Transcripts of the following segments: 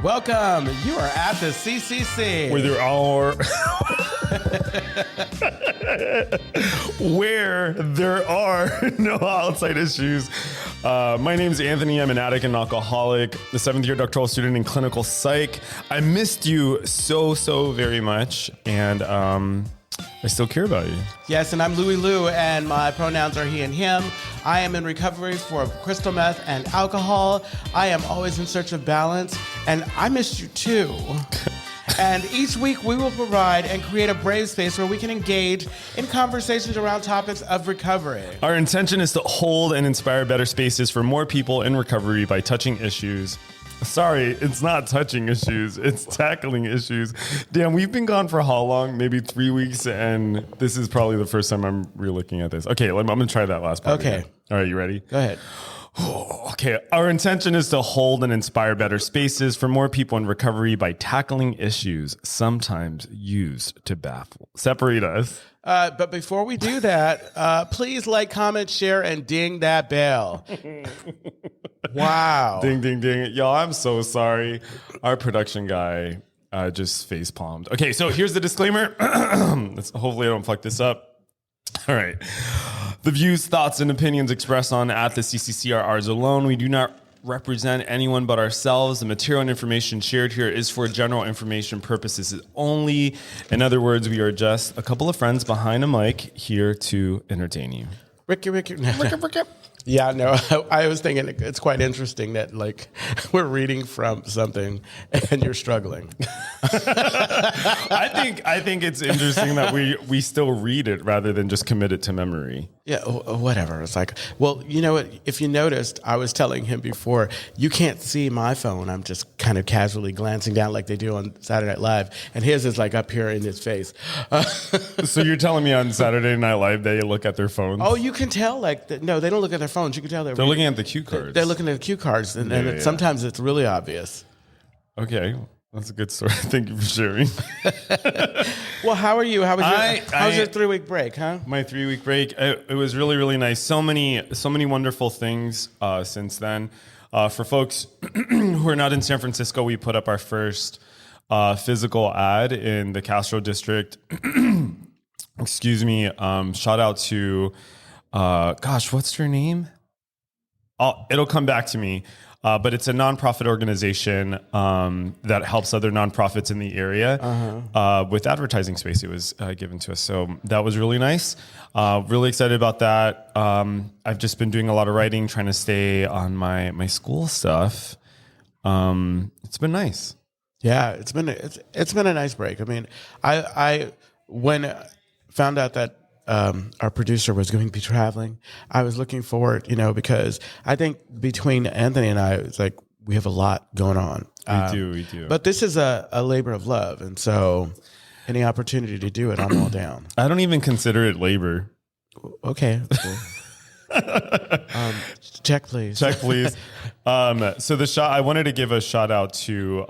Welcome. You are at the CCC. Where there are where there are no outside issues. My name is Anthony. I'm an addict and alcoholic, the 7th-year doctoral student in clinical psych. I missed you so very much, and I still care about you. Yes, and I'm LouiLou, and my pronouns are he and him. I am in recovery for crystal meth and alcohol. I am always in search of balance, and I missed you too. And each week we will provide and create a brave space where we can engage in conversations around topics of recovery. Our intention is to hold and inspire better spaces for more people in recovery by touching issues. Sorry, it's not touching issues. It's tackling issues. Damn, we've been gone for how long? Maybe 3 weeks, and this is probably the first time I'm re-looking at this. Okay, I'm going to try that last part. Okay. Again. All right, you ready? Go ahead. Okay, our intention is to hold and inspire better spaces for more people in recovery by tackling issues sometimes used to separate us. But before we do that, please like, comment, share, and ding that bell. Wow. Ding, ding, ding. Y'all, I'm so sorry. Our production guy just face palmed. Okay, so here's the disclaimer. Hopefully I don't fuck this up. All right. The views, thoughts, and opinions expressed on at the CCC are ours alone. We do not represent anyone but ourselves. The material and information shared here is for general information purposes only. In other words, we are just a couple of friends behind a mic here to entertain you. Ricky. Yeah, no, I was thinking it's quite interesting that, like, we're reading from something and you're struggling. I think it's interesting that we still read it rather than just commit it to memory. Yeah, whatever. It's like, well, you know what? If you noticed, I was telling him before, you can't see my phone. I'm just kind of casually glancing down like they do on Saturday Night Live, and his is like up here in his face. So you're telling me on Saturday Night Live they look at their phones? Oh, you can tell. No, they don't look at their phones. You can tell they're looking at the cue cards. They're looking at the cue cards, and sometimes it's really obvious. Okay. That's a good story. Thank you for sharing. Well, how are you? How was your 3-week break, huh? My 3-week break, it was really, really nice. So many wonderful things since then. For folks who are not in San Francisco, we put up our first physical ad in the Castro district. Excuse me. Shout out to, what's her name? It'll come back to me. But it's a nonprofit organization that helps other nonprofits in the area with advertising space. It was given to us. So that was really nice. Really excited about that. I've just been doing a lot of writing, trying to stay on my school stuff. It's been nice. Yeah, it's been a nice break. I mean, I when found out that our producer was going to be traveling, I was looking forward, because I think between Anthony and I, it's like we have a lot going on. We do. But this is a labor of love, and so any opportunity to do it, I'm all down. I don't even consider it labor. Okay. Check, please. Check, please. So I wanted to give a shout out to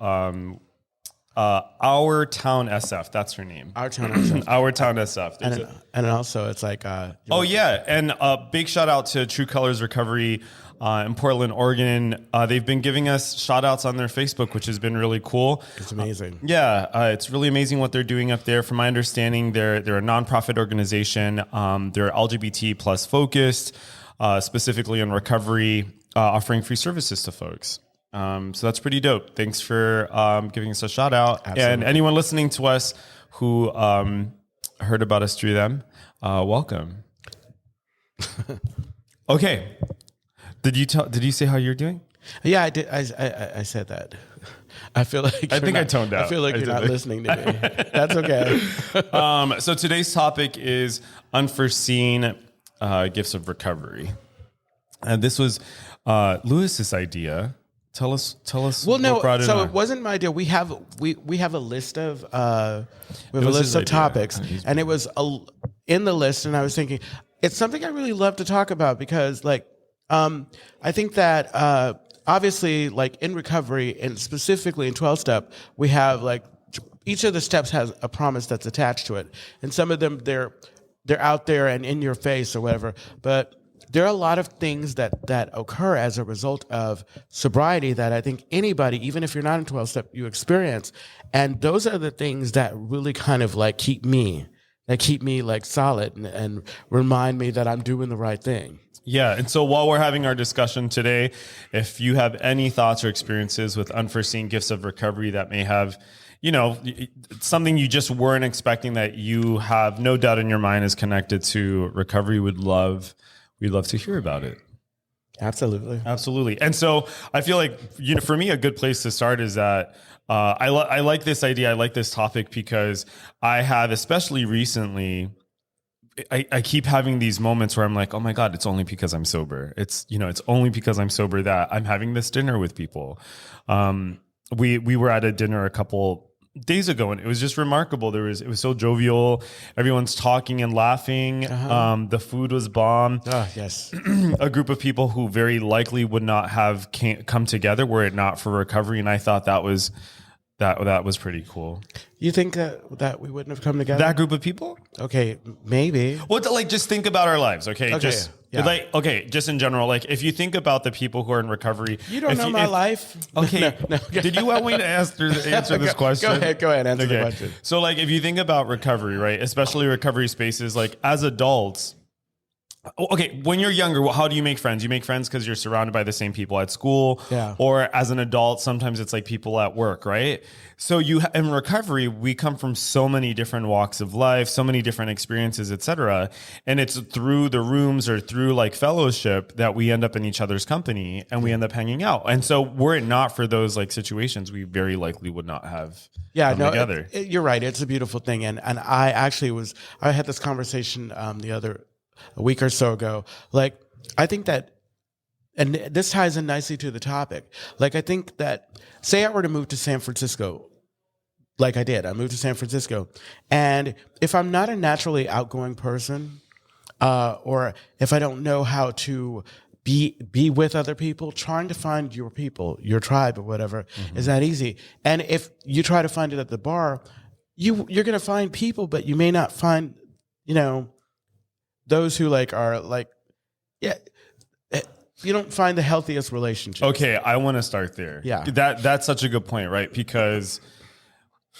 Our Town SF. That's her name. Our Town SF. Our Town SF. And also it's like... and a big shout out to True Colors Recovery in Portland, Oregon. They've been giving us shout outs on their Facebook, which has been really cool. It's amazing. It's really amazing what they're doing up there. From my understanding, they're a nonprofit organization. They're LGBT plus focused, specifically on recovery, offering free services to folks. So that's pretty dope. Thanks for giving us a shout out. Absolutely. And anyone listening to us who heard about us through them, welcome. Okay. Did you say how you're doing? Yeah, I did. I said that. I feel like I toned out. I feel like you're not listening to me. That's okay. So today's topic is unforeseen gifts of recovery. And this was Lewis's idea. Tell us. Well, no. What brought it on. It wasn't my idea. We have a list of topics, and it was in the list. And I was thinking, it's something I really love to talk about because, I think that obviously, in recovery and specifically in 12-step, we have each of the steps has a promise that's attached to it, and some of them they're out there and in your face or whatever, but there are a lot of things that occur as a result of sobriety that I think anybody, even if you're not in 12-step, you experience. And those are the things that really kind of like keep me like solid and remind me that I'm doing the right thing. Yeah. And so while we're having our discussion today, if you have any thoughts or experiences with unforeseen gifts of recovery that may have, something you just weren't expecting that you have no doubt in your mind is connected to recovery, we'd love to hear about it. Absolutely. And so I feel like, for me, a good place to start is that I like this idea. I like this topic because I have, especially recently, I keep having these moments where I'm like, oh my God, it's only because I'm sober. It's only because I'm sober that I'm having this dinner with people. We were at a dinner a couple days ago and it was just remarkable. It was so jovial. Everyone's talking and laughing. The food was bomb. Oh, yes. A group of people who very likely would not have come together were it not for recovery. And I thought that was pretty cool. You think that we wouldn't have come together? That group of people? Okay, maybe. Well, just think about our lives, okay? Okay, just in general, like if you think about the people who are in recovery. You don't know my life. Okay. No. Did you want me to answer this question? Go ahead, answer the question. So like if you think about recovery, right? Especially recovery spaces, like as adults. Okay, when you're younger, how do you make friends? You make friends because you're surrounded by the same people at school, or as an adult, sometimes it's like people at work, right? So in recovery, we come from so many different walks of life, so many different experiences, etc. And it's through the rooms or through like fellowship that we end up in each other's company and we end up hanging out. And so were it not for those like situations, we very likely would not have come together. You're right. It's a beautiful thing. And I had this conversation a week or so ago. Like, I think that, and this ties in nicely to the topic. Like, I think that, say I were to move to San Francisco, like I did. I moved to San Francisco. And if I'm not a naturally outgoing person, or if I don't know how to be with other people, trying to find your people, your tribe or whatever, is that easy. And if you try to find it at the bar, you're going to find people, but you may not find, those who you don't find the healthiest relationships. Okay, I want to start there. Yeah. That's such a good point, right? Because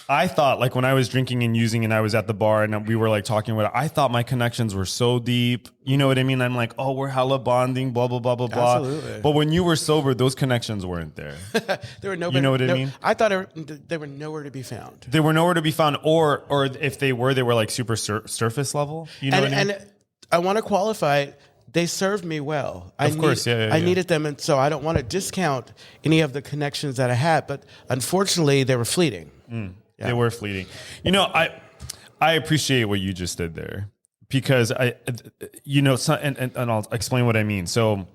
I thought like when I was drinking and using and I was at the bar and we were like talking about it, I thought my connections were so deep. You know what I mean? I'm like, oh, we're hella bonding, blah, blah, blah, blah, blah. Absolutely. But when you were sober, those connections weren't there. There were no. You know what I mean? I thought they were nowhere to be found. They were nowhere to be found, or if they were like super surface level. You know what I mean? And I want to qualify, they served me well. Of course, I needed them, and so I don't want to discount any of the connections that I had, but unfortunately, they were fleeting. Yeah. They were fleeting. I appreciate what you just did there because and I'll explain what I mean. So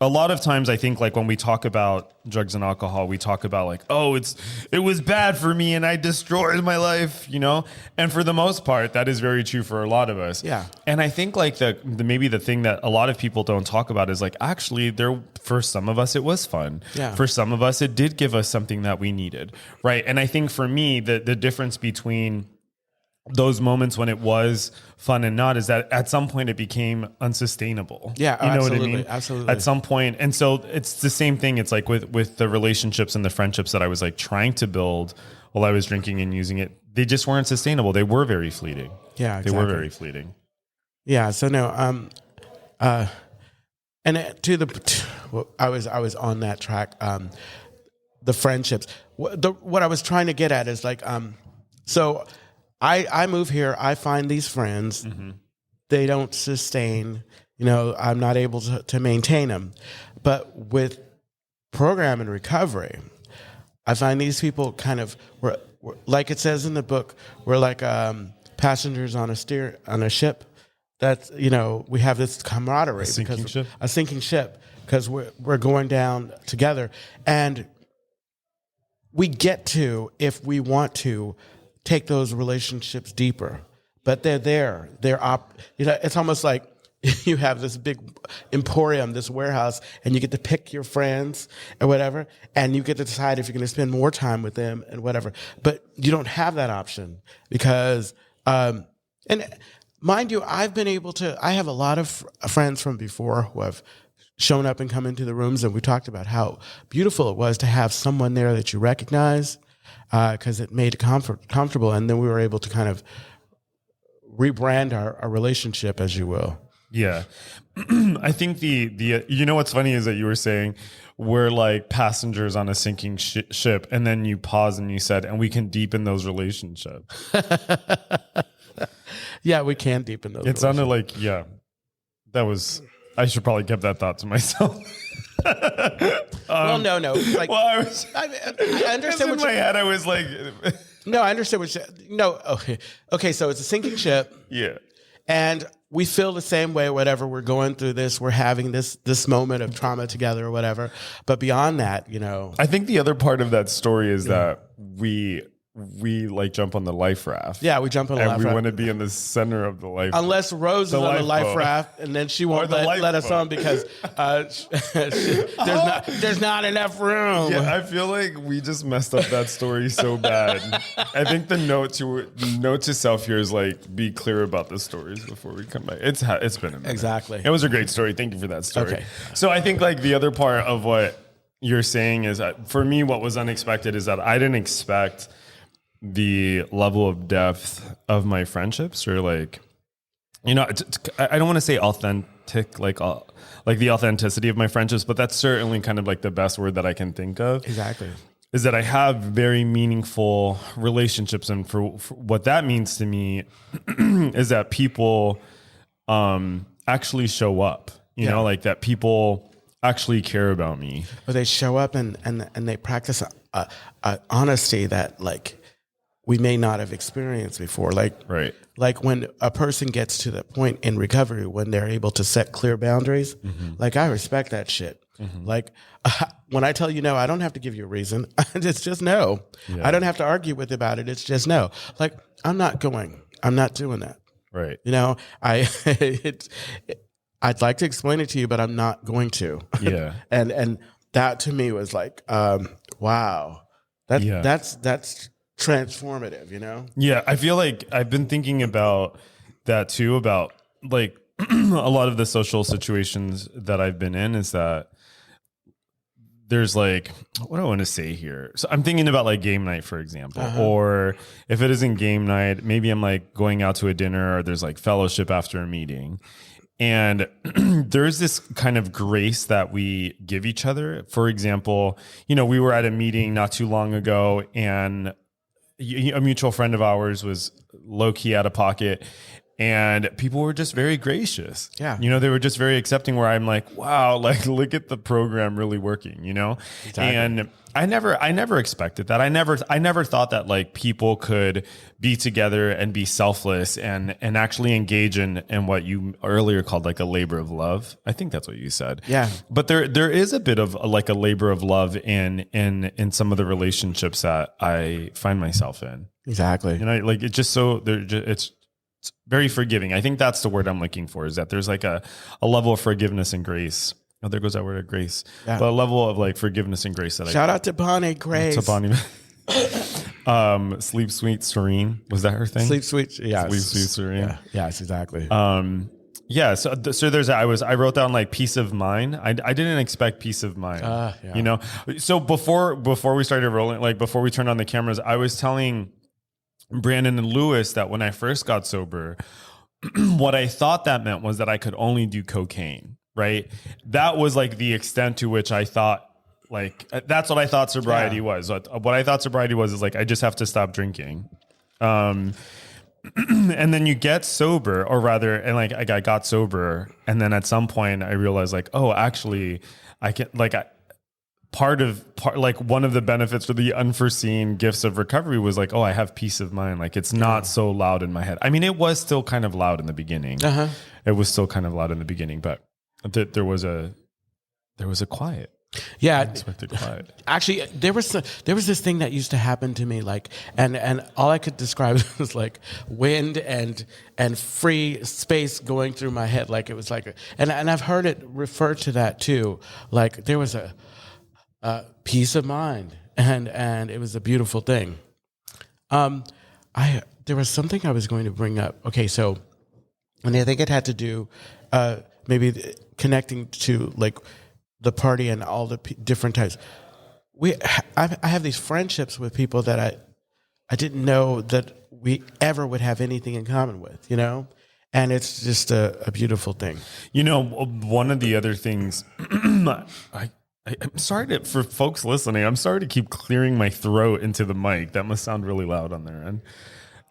a lot of times I think like when we talk about drugs and alcohol, we talk about like, oh, it was bad for me and I destroyed my life, And for the most part, that is very true for a lot of us. Yeah. And I think like maybe the thing that a lot of people don't talk about is like, actually for some of us, it was fun. Yeah. For some of us, it did give us something that we needed. Right. And I think for me, the difference between those moments when it was fun and not is that at some point it became unsustainable. Yeah, you know absolutely, what I mean? Absolutely. At some point. And so it's the same thing. It's like with the relationships and the friendships that I was like trying to build while I was drinking and using it. They just weren't sustainable. They were very fleeting. Yeah, exactly. They were very fleeting. Yeah. So no, and I was on that track. The friendships. What I was trying to get at is like, so I move here. I find these friends. Mm-hmm. They don't sustain. I'm not able to maintain them. But with program and recovery, I find these people kind of we're like it says in the book. We're like passengers on a ship. That's we have this camaraderie, a sinking ship because we're going down together, and we get to, if we want to, take those relationships deeper. But they're there. It's almost like you have this big emporium, this warehouse, and you get to pick your friends or whatever, and you get to decide if you're going to spend more time with them and whatever. But you don't have that option because, and mind you, I have a lot of friends from before who have shown up and come into the rooms, and we talked about how beautiful it was to have someone there that you recognize, because it made it comfortable, and then we were able to kind of rebrand our relationship, as you will. Yeah. I think the you know what's funny is that you were saying we're like passengers on a sinking ship, and then you paused and you said, and we can deepen those relationships. Yeah, we can deepen those. It sounded like, yeah, that was, I should probably keep that thought to myself. Well, no. Like, well, I understand in my head, I was like, no, I understand no, okay. So it's a sinking ship. yeah. And we feel the same way, whatever we're going through this, we're having this moment of trauma together or whatever. But beyond that, I think the other part of that story is that we like jump on the life raft. Yeah, we jump on the life raft. And we want to be in the center of the life raft. Unless Rose is on the life raft, and then she won't let us on because there's not enough room. Yeah, I feel like we just messed up that story so bad. I think the note to self here is like, be clear about the stories before we come back. It's been a minute. Exactly. It was a great story. Thank you for that story. Okay. So I think like the other part of what you're saying is that for me, what was unexpected is that I didn't expect the level of depth of my friendships, or like, I don't want to say authentic, like the authenticity of my friendships, but that's certainly kind of like the best word that I can think of. Exactly. Is that I have very meaningful relationships, and for what that means to me is that people actually show up. You know, like that people actually care about me. Or they show up and they practice honesty that like we may not have experienced before. Like, right. Like when a person gets to the point in recovery when they're able to set clear boundaries, like I respect that shit. Like when I tell you no, I don't have to give you a reason. It's just no. Yeah. I don't have to argue with about it. It's just no. Like I'm not doing that. Right. I'd like to explain it to you, but I'm not going to. Yeah. and that to me was like, wow, that's transformative, Yeah. I feel like I've been thinking about that too, about like a lot of the social situations that I've been in is that there's like, what do I want to say here? So I'm thinking about like game night, for example, or if it isn't game night, maybe I'm like going out to a dinner, or there's like fellowship after a meeting. And there's this kind of grace that we give each other. For example, we were at a meeting not too long ago, and a mutual friend of ours was low key out of pocket, and people were just very gracious. Yeah. They were just very accepting, where I'm like, wow, like look at the program really working, Exactly. And I never expected that. I never thought that like people could be together and be selfless and actually engage in what you earlier called like a labor of love. I think that's what you said. Yeah. But there is a bit of like a labor of love in some of the relationships that I find myself in. Exactly. Like it's just so it's very forgiving. I think that's the word I'm looking for, is that there's like a level of forgiveness and grace. Oh, there goes that word of grace. Yeah. But a level of like forgiveness and grace that Shout out to Bonnie Grace. To Bonnie. Sleep Sweet Serene. Was that her thing? Sleep Sweet. Yeah. Sleep Sweet Serene. Yeah. Yes, exactly. Yeah. So there's I wrote down like peace of mind. I didn't expect peace of mind. Yeah. So before we started rolling, like before we turned on the cameras, I was telling Brandon and Lewis that when I first got sober, what I thought that meant was that I could only do cocaine, right? That was like the extent to which I thought, like, that's what I thought sobriety was. What I thought sobriety was is like, I just have to stop drinking. And then you get sober, or rather, and like I got sober. And then at some point I realized like, oh, actually I can like one of the benefits or the unforeseen gifts of recovery was like, oh, I have peace of mind. Like it's not so loud in my head. I mean, it was still kind of loud in the beginning. It was still kind of loud in the beginning, but there was a quiet. Yeah. Unexpected quiet. Actually, there was this thing that used to happen to me, like, and all I could describe was like wind and free space going through my head. Like it was like, and I've heard it referred to that too. Like there was a peace of mind, and it was a beautiful thing. There was something I was going to bring up. Okay, so And I think it had to do connecting to like the party and all the different types. I have these friendships with people that I didn't know that we ever would have anything in common with, you know? And it's just a beautiful thing. You know, one of the other things, I'm sorry for folks listening, I'm sorry to keep clearing my throat into the mic. That must sound really loud on their end.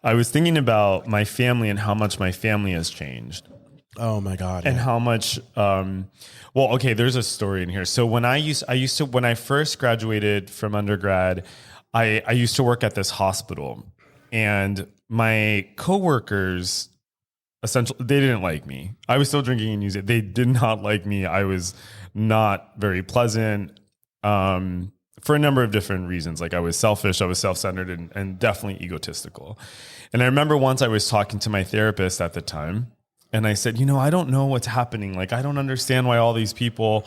I was thinking about my family and how much my family has changed. Oh my God. And how much, okay, there's a story in here. So when when I first graduated from undergrad, I used to work at this hospital, and my coworkers, essentially, they didn't like me. I was still drinking and using. They did not like me. I was not very pleasant, for a number of different reasons. Like I was selfish, I was self-centered, and definitely egotistical. And I remember once I was talking to my therapist at the time, and I said, I don't know what's happening. Like, I don't understand why all these people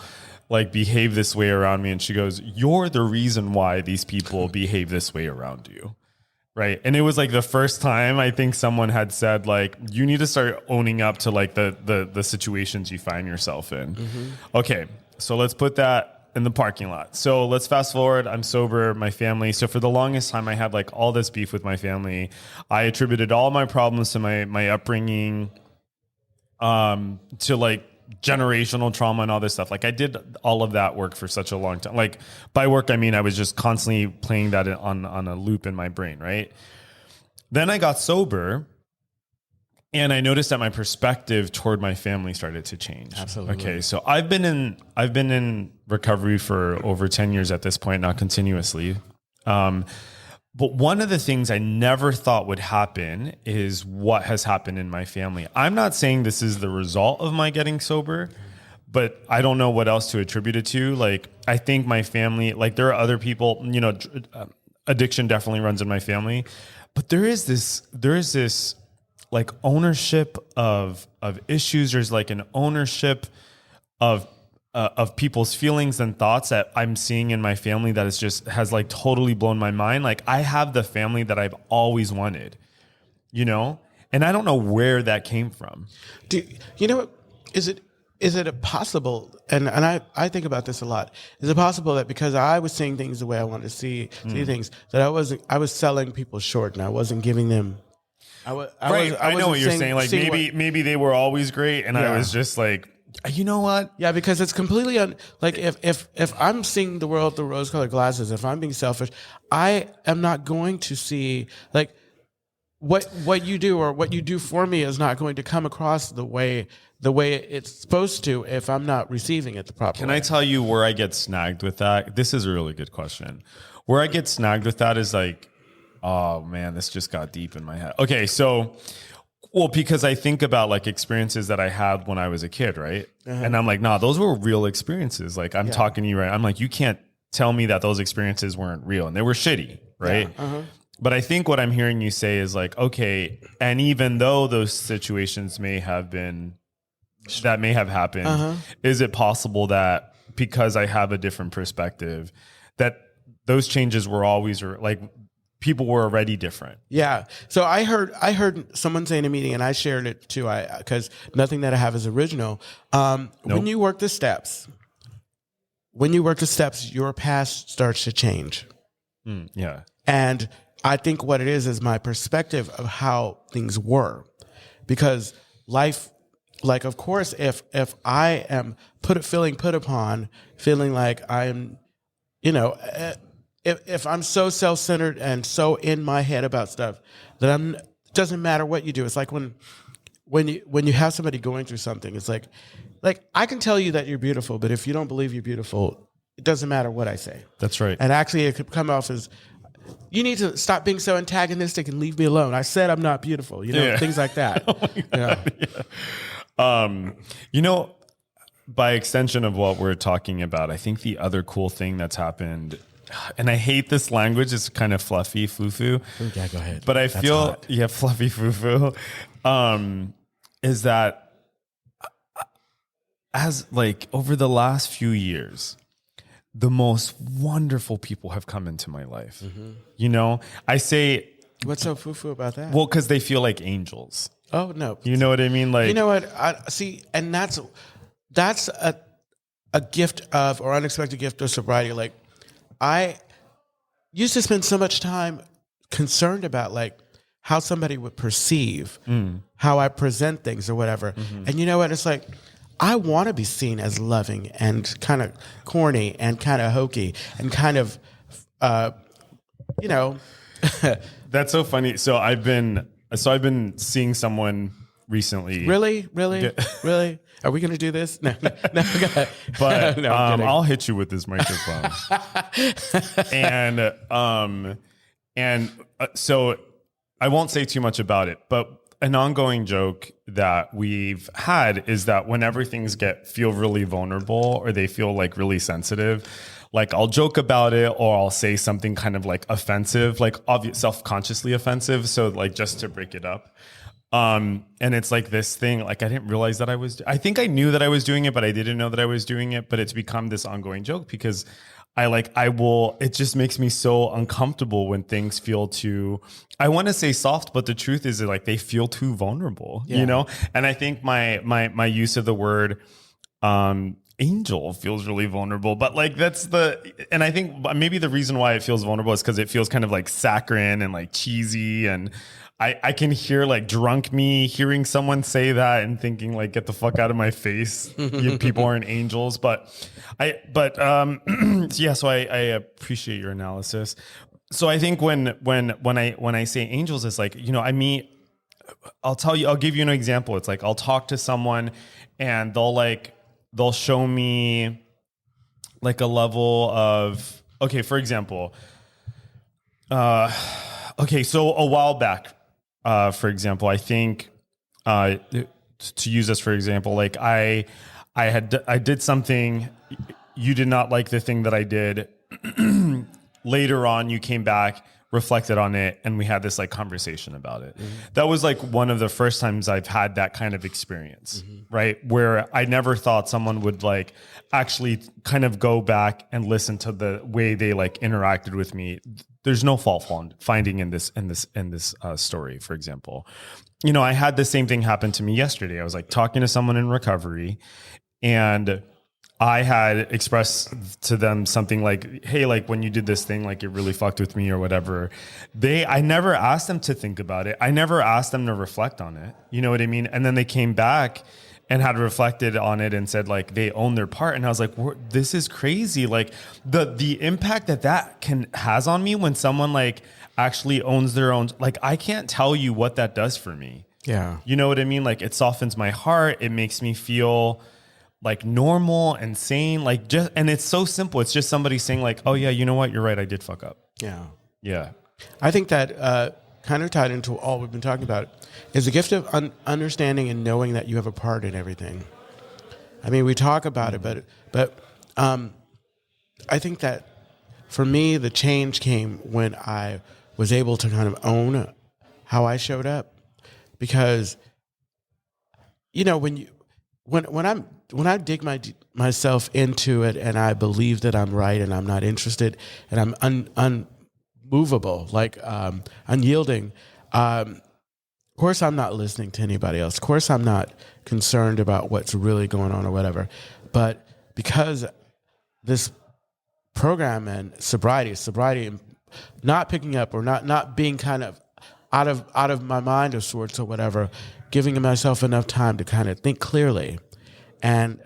like behave this way around me. And she goes, you're the reason why these people behave this way around you. Right. And it was like the first time I think someone had said, like, you need to start owning up to like the situations you find yourself in. Mm-hmm. Okay. So let's put that in the parking lot. So let's fast forward. I'm sober, my family. So for the longest time, I had like all this beef with my family. I attributed all my problems to my upbringing, to like generational trauma and all this stuff. Like I did all of that work for such a long time. Like by work, I mean, I was just constantly playing that on a loop in my brain. Right. Then I got sober, and I noticed that my perspective toward my family started to change. Absolutely. Okay. So I've been in recovery for over 10 years at this point, not continuously. But one of the things I never thought would happen is what has happened in my family. I'm not saying this is the result of my getting sober, but I don't know what else to attribute it to. Like, I think my family, like there are other people, addiction definitely runs in my family, but there is this like ownership of issues. There's like an ownership of people's feelings and thoughts that I'm seeing in my family that has like totally blown my mind. Like I have the family that I've always wanted, and I don't know where that came from. Is it possible? And I think about this a lot. Is it possible that because I was seeing things the way I wanted to see things, that I was selling people short and I wasn't giving them. I know what you're saying. Like maybe they were always great, and I was just like, you know what? Yeah, because it's completely like if I'm seeing the world through rose-colored glasses, if I'm being selfish, I am not going to see like what you do or what you do for me is not going to come across the way it's supposed to if I'm not receiving it the proper way. Can I tell you where I get snagged with that? This is a really good question. Where I get snagged with that is like, oh man, this just got deep in my head. Okay, so. Well, because I think about like experiences that I had when I was a kid, right? Uh-huh. And I'm like, nah, those were real experiences. Like I'm talking to you, right? I'm like, you can't tell me that those experiences weren't real, and they were shitty, right? Yeah. Uh-huh. But I think what I'm hearing you say is like, okay, and even though those situations may have happened, uh-huh. Is it possible that because I have a different perspective, that those changes were always like, people were already different? Yeah. So I heard someone say in a meeting, and I shared it too, because nothing that I have is original. Nope. When you work the steps, your past starts to change. Yeah. And I think what it is my perspective of how things were, because life, like, of course, if I am feeling like I'm, if I'm so self-centered and so in my head about stuff that it doesn't matter what you do. It's like when you have somebody going through something, it's like I can tell you that you're beautiful, but if you don't believe you're beautiful, it doesn't matter what I say. That's right. And actually it could come off as, you need to stop being so antagonistic and leave me alone. I said I'm not beautiful, things like that. Oh my God. By extension of what we're talking about, I think the other cool thing that's happened, and I hate this language, it's kind of fluffy, foo-foo. Yeah, go ahead. But I feel, fluffy, foo-foo, is that as like over the last few years, the most wonderful people have come into my life. Mm-hmm. I say... What's so foo-foo about that? Well, because they feel like angels. Oh no. You know what I mean? Like, You know what? I see, and that's a gift of, or unexpected gift of sobriety. Like, I used to spend so much time concerned about like how somebody would perceive how I present things or whatever. And you know what? It's like, I want to be seen as loving and kind of corny and kind of hokey and kind of, you know. that's so funny. So I've been seeing someone recently. Really? Are we going to do this? No, go ahead. But No, I'm kidding. I'll hit you with this microphone. So I won't say too much about it, but an ongoing joke that we've had is that whenever things feel really vulnerable or they feel like really sensitive, like I'll joke about it or I'll say something kind of like offensive, like self-consciously offensive. So like just to break it up. And it's like this thing, like I didn't realize that I think I knew that I was doing it, but I didn't know that I was doing it. But it's become this ongoing joke because it just makes me so uncomfortable when things feel too, I want to say soft, but the truth is that like they feel too vulnerable, you know? And I think my use of the word, angel feels really vulnerable, but like and I think maybe the reason why it feels vulnerable is because it feels kind of like saccharine and like cheesy, and I can hear like drunk me hearing someone say that and thinking like, get the fuck out of my face. People aren't angels, yeah. So I appreciate your analysis. So I think when I say angels, it's like, you know, I'll give you an example. It's like, I'll talk to someone and they'll show me like a level of, okay, for example, so a while back, for example, I think, to use this for example, like I did something, you did not like the thing that I did. Later on, you came back, reflected on it, and we had this like conversation about it. That was like one of the first times I've had that kind of experience, right? Where I never thought someone would like actually kind of go back and listen to the way they like interacted with me. There's no fault finding in this story, for example. You know, I had the same thing happen to me yesterday. I was like talking to someone in recovery, and I had expressed to them something like, hey, like when you did this thing, like it really fucked with me or whatever. I never asked them to think about it. I never asked them to reflect on it. You know what I mean? And then they came back and had reflected on it and said like they own their part. And I was like, this is crazy. Like the impact that has on me when someone like actually owns their own, like I can't tell you what that does for me. Yeah. You know what I mean? Like it softens my heart. It makes me feel like normal and sane, like and it's so simple. It's just somebody saying like, oh yeah, you know what? You're right. I did fuck up. Yeah. Yeah. I think that kind of tied into all we've been talking about is the gift of understanding and knowing that you have a part in everything. I mean, we talk about it, but I think that for me, the change came when I was able to kind of own how I showed up, because, you know, when I dig myself into it and I believe that I'm right and I'm not interested and I'm unmovable, like unyielding, of course I'm not listening to anybody else. Of course I'm not concerned about what's really going on or whatever. But because this program and sobriety, not picking up or not being kind of out of my mind of sorts or whatever, giving myself enough time to kind of think clearly and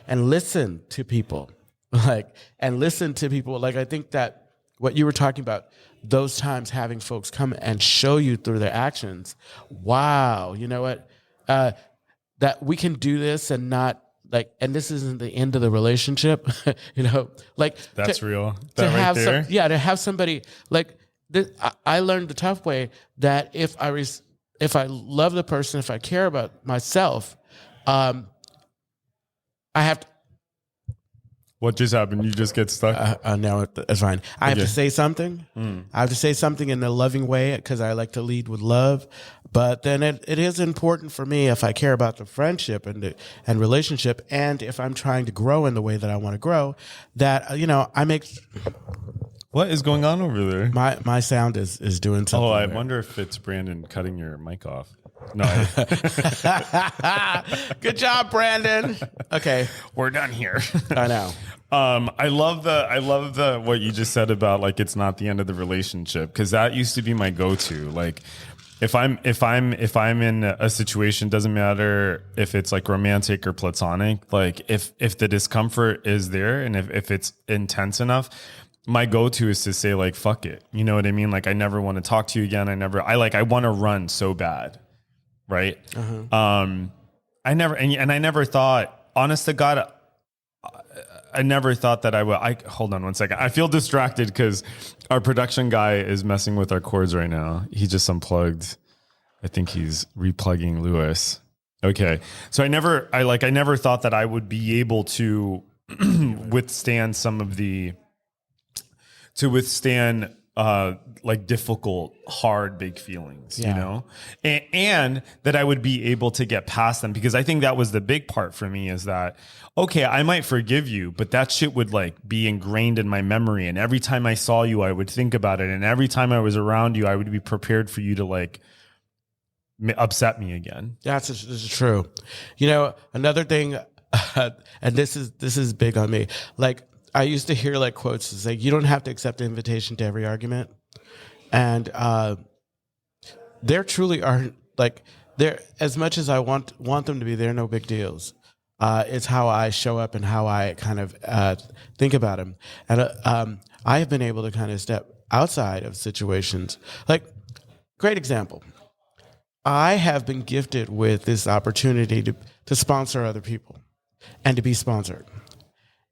listen to people, like I think that what you were talking about, those times having folks come and show you through their actions, wow, you know what, that we can do this and not like, and this isn't the end of the relationship, you know, like that's real. To that have right there. to have somebody like this. I learned the tough way that if I love the person, if I care about myself, I have to. What just happened? You just get stuck? No, it's fine. I have Okay. to say something. I have to say something in a loving way because I like to lead with love. But then it is important for me, if I care about the friendship and relationship, and if I'm trying to grow in the way that I want to grow, that, you know, I make. What is going on over there? My sound is doing something. Oh, I there. wonder if it's Brandon cutting your mic off. No, Good job, Brandon. Okay, we're done here. I know. I love the what you just said about like it's not the end of the relationship, because that used to be my go-to. Like if I'm in a situation, doesn't matter if it's like romantic or platonic, like if the discomfort is there and if it's intense enough, my go-to is to say like fuck it. You know what I mean? Like I never want to talk to you again. I want to run so bad. Right. I never thought, honest to God, I never thought that I would. Hold on one second. I feel distracted because our production guy is messing with our cords right now. He just unplugged. I think he's replugging Lewis. Okay. So I never thought that I would be able to withstand like difficult, hard, big feelings, you know, and that I would be able to get past them, because I think that was the big part for me, is that, okay, I might forgive you, but that shit would like be ingrained in my memory. And every time I saw you, I would think about it. And every time I was around you, I would be prepared for you to like upset me again. This is true. You know, another thing, and this is big on me. Like I used to hear like quotes is like, you don't have to accept an invitation to every argument. And there truly aren't, like, there, as much as I want them to be, there are no big deals. It's how I show up and how I kind of think about them. And I have been able to kind of step outside of situations. Like, great example. I have been gifted with this opportunity to sponsor other people and to be sponsored.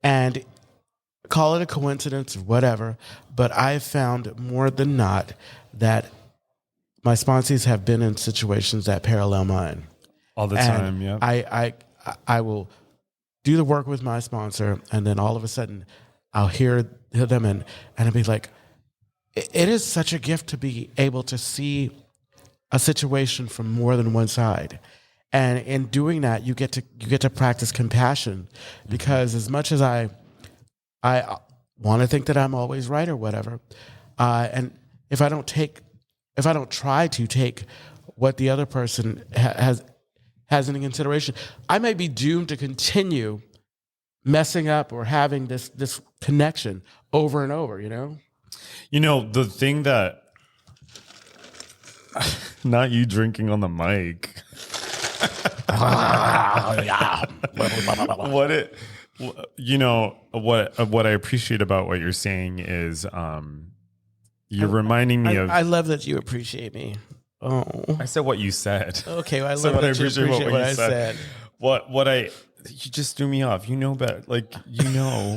And call it a coincidence or whatever, but I've found more than not that my sponsees have been in situations that parallel mine. All the time, yeah. I will do the work with my sponsor, and then all of a sudden I'll hear them and I'll be like, it is such a gift to be able to see a situation from more than one side. And in doing that, you get to practice compassion, because as much as I want to think that I'm always right or whatever, and if I don't try to take what the other person has into consideration, I may be doomed to continue messing up or having this connection over and over. You know. You know, the thing that, not you drinking on the mic. What I appreciate about what you're saying is you're reminding me of. I love that you appreciate me. Oh, I said what you said. Okay, well, I love that you appreciate what I said. You just threw me off. You know better. Like, you know.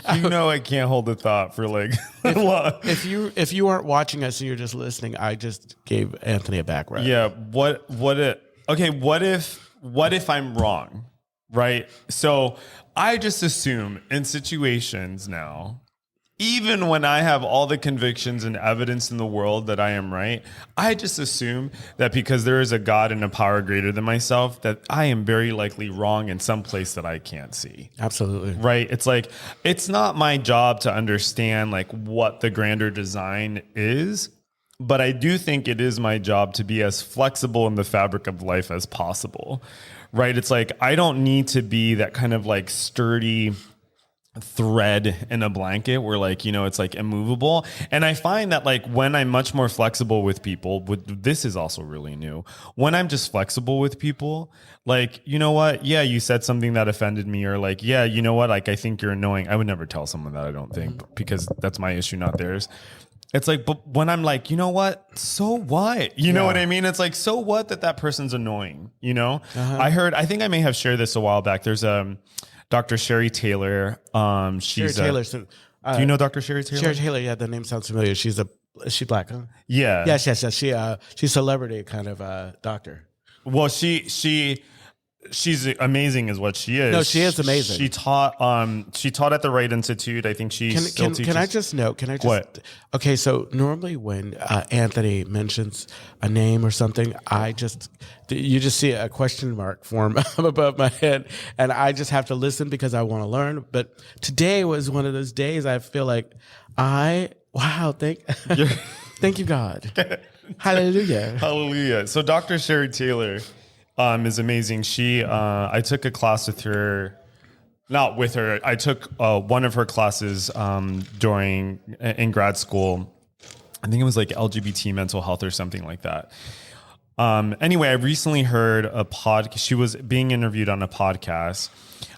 I can't hold a thought for like long. If you aren't watching us and you're just listening, I just gave Anthony a back rub. Yeah. What if I'm wrong? Right? So I just assume in situations now, even when I have all the convictions and evidence in the world that I am right, I just assume that because there is a God and a power greater than myself, that I am very likely wrong in some place that I can't see. Absolutely. Right? It's like, it's not my job to understand like what the grander design is, but I do think it is my job to be as flexible in the fabric of life as possible. Right? It's like, I don't need to be that kind of like sturdy thread in a blanket where like, you know, it's like immovable. And I find that like when I'm much more flexible with people, this is also really new. When I'm just flexible with people, like, you know what? Yeah, you said something that offended me, or like, yeah, you know what? Like, I think you're annoying. I would never tell someone that, I don't think, because that's my issue, not theirs. It's like, but when I'm like, you know what? So what? You know what I mean? It's like, so what that person's annoying, you know? I think I may have shared this a while back. There's Dr. Sherry Taylor. She's Sherry Taylor. So, do you know Dr. Sherry Taylor? Sherry Taylor, yeah, the name sounds familiar. Is she black, huh? Yeah. Yes. She's celebrity kind of doctor. Well, she's amazing, is what she is. No, she is amazing. She taught at the Wright Institute. I think she still teaches. Can I just note? What? Okay, so normally when Anthony mentions a name or something, you just see a question mark form above my head, and I just have to listen because I want to learn. But today was one of those days I feel like Thank you, God. Hallelujah. Hallelujah. So Dr. Sherry Taylor is amazing. I took a class with her, not with her. I took one of her classes in grad school. I think it was like LGBT mental health or something like that. Anyway, I recently heard she was being interviewed on a podcast.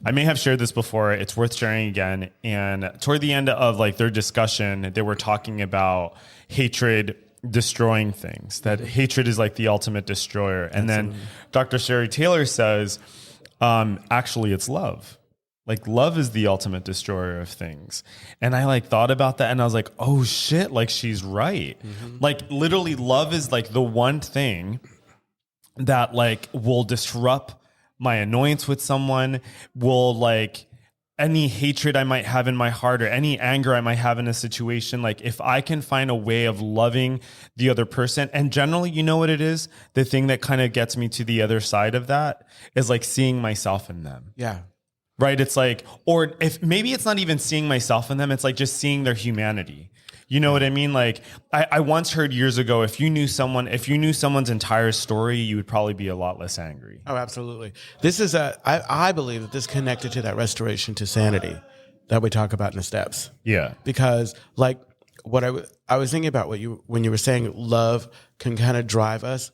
I may have shared this before. It's worth sharing again. And toward the end of like their discussion, they were talking about hatred destroying things, that hatred is like the ultimate destroyer. And then Dr. Sherry Taylor says, actually it's love. Like love is the ultimate destroyer of things. And I like thought about that and I was like, oh shit, like she's right. Like literally love is like the one thing that like will disrupt my annoyance with someone, will like any hatred I might have in my heart or any anger I might have in a situation. Like if I can find a way of loving the other person, and generally, you know what it is? The thing that kind of gets me to the other side of that is like seeing myself in them. Yeah. Right. It's like, or if maybe it's not even seeing myself in them, it's like just seeing their humanity. You know what I mean? Like I once heard years ago, if you knew someone's entire story, you would probably be a lot less angry. Oh, absolutely. This is I believe that this connected to that restoration to sanity that we talk about in the steps. Yeah. Because like what I was thinking about when you were saying love can kind of drive us.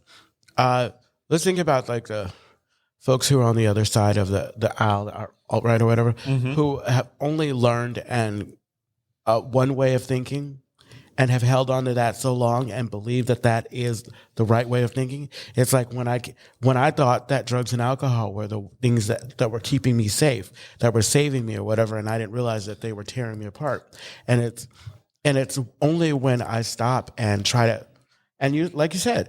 Let's think about like the folks who are on the other side of the aisle, alt-right or whatever, who have only learned one way of thinking and have held on to that so long and believe that is the right way of thinking. It's like when I thought that drugs and alcohol were the things that were keeping me safe, that were saving me or whatever, and I didn't realize that they were tearing me apart. And it's only when I stop and try to, and you, like you said,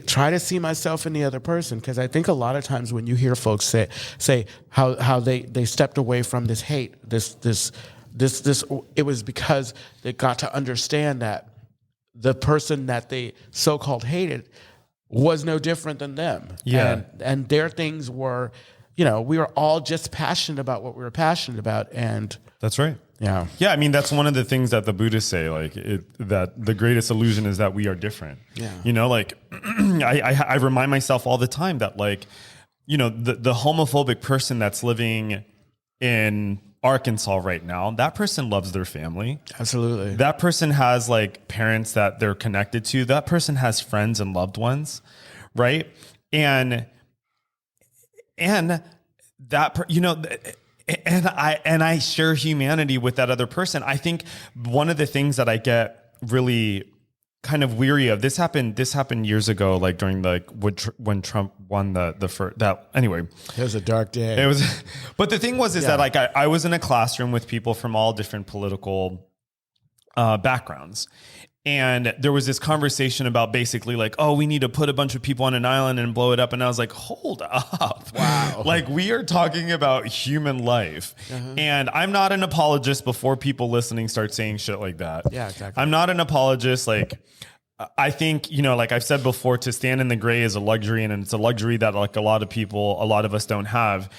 try to see myself in the other person. Because I think a lot of times when you hear folks say how they stepped away from this hate, this, it was because they got to understand that the person that they so-called hated was no different than them. Yeah. And their things were, we were all just passionate about what we were passionate about. And that's right. Yeah. Yeah. I mean, that's one of the things that the Buddhists say, like that the greatest illusion is that we are different. Yeah. Like I remind myself all the time that like, the homophobic person that's living in Arkansas right now, that person loves their family. Absolutely. That person has like parents that they're connected to. That person has friends and loved ones. Right. And that, and I share humanity with that other person. I think one of the things that I get really kind of weary of, this happened years ago, like during when Trump won the first, that anyway, it was a dark day. It was, but the thing was that like I was in a classroom with people from all different political backgrounds. And there was this conversation about basically like, oh, we need to put a bunch of people on an island and blow it up. And I was like, hold up. Wow. Like we are talking about human life. And I'm not an apologist before people listening start saying shit like that. Yeah, exactly. I'm not an apologist. Like I think, like I've said before, to stand in the gray is a luxury, and it's a luxury that like a lot of us don't have.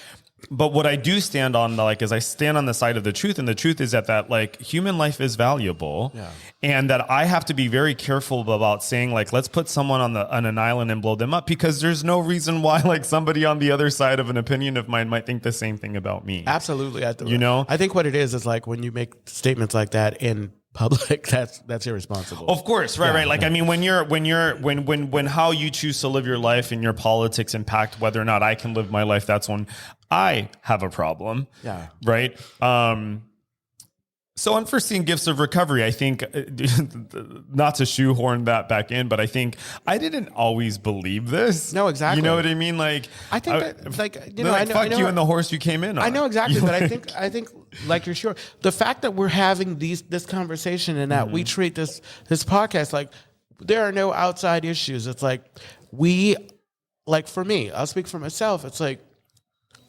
But what I do stand on, like, is I stand on the side of the truth. And the truth is that like human life is valuable, and that I have to be very careful about saying like, let's put someone on an island and blow them up, because there's no reason why like somebody on the other side of an opinion of mine might think the same thing about me. Absolutely. I think what it is like when you make statements like that in public, that's irresponsible. Of course, right. Like, I mean, when how you choose to live your life and your politics impact whether or not I can live my life, that's when I have a problem. Yeah. Right. So unforeseen gifts of recovery, I think, not to shoehorn that back in, but I think I didn't always believe this. No, exactly. You know what I mean? Like, I think that, like, I know, fuck you and the horse you came in on. I know exactly, but I think, like you're sure, the fact that we're having this conversation and that we treat this podcast like there are no outside issues. It's like like for me, I'll speak for myself. It's like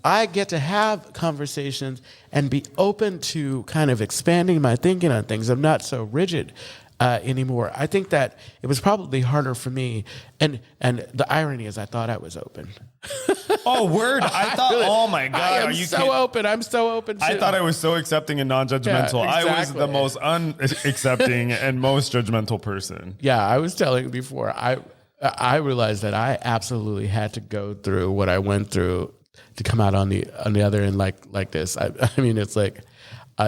I get to have conversations and be open to kind of expanding my thinking on things. I'm not so rigid anymore. I think that it was probably harder for me. And the irony is I thought I was open. Oh, word. I thought, oh my God. Are you so open? I'm so open. I thought I was so accepting and non-judgmental. Yeah, exactly. I was the most unaccepting and most judgmental person. Yeah, I was telling you before. I realized that I absolutely had to go through what I went through to come out on the other end like this. I mean, it's like,